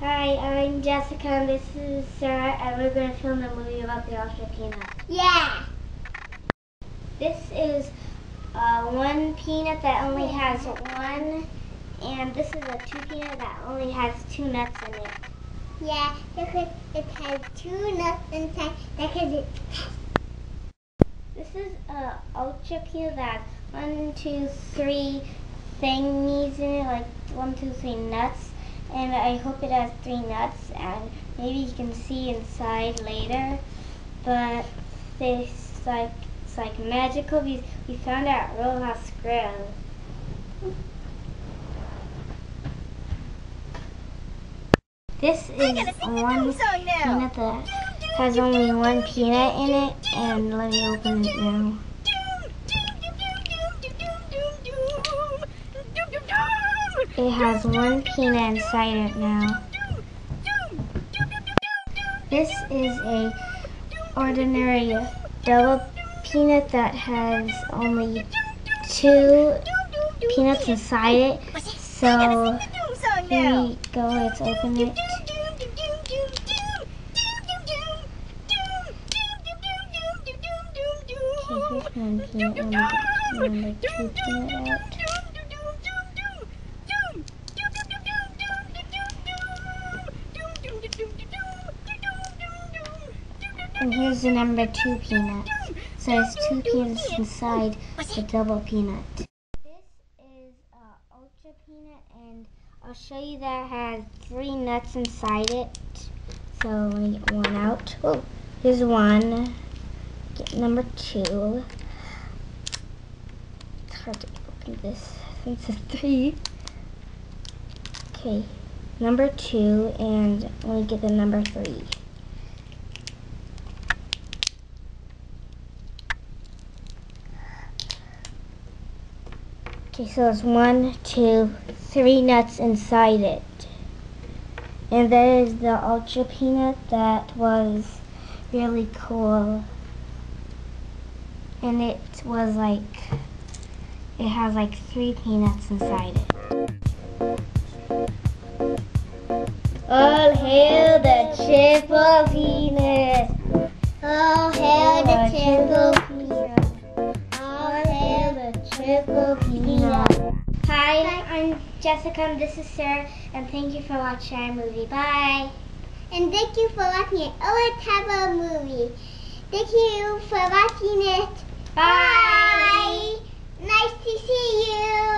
Hi, I'm Jessica and this is Sarah, and we're going to film a movie about the Ultra Peanut. Yeah! This is one peanut that only has one, and this is a two peanut that only has two nuts in it. Yeah, because it has two nuts inside. This is a Ultra Peanut that has 1, 2, 3 thingies in it, like 1, 2, 3 nuts. And I hope it has 3 nuts, and maybe you can see inside later. But it's like magical because we found it at Roadhouse Grill. This is one peanut that has only one peanut in it, and let me open it now. It has one peanut inside it now. This is a ordinary double peanut that has only 2 peanuts inside it. So here we go, let's open it. Okay, here's one peanut, and number 2 peanut out. And here's the number 2 peanut. So there's 2 peanuts inside the double peanut. This is Ultra Peanut, and I'll show you that it has 3 nuts inside it. So let me get one out. Oh, here's one. Get number 2. It's hard to open this since it's 3. Okay, number 2, and let me get the number 3. Okay, so there's 1, 2, 3 nuts inside it. And that is the Ultra Peanut that was really cool. And it was it has 3 peanuts inside it. All hail the triple peanut! All hail the triple peanut! All hail the triple peanut! Hi, I'm Jessica and this is Sarah, and thank you for watching our movie. Bye! And thank you for watching an Olataba movie. Thank you for watching it. Bye! Nice to see you.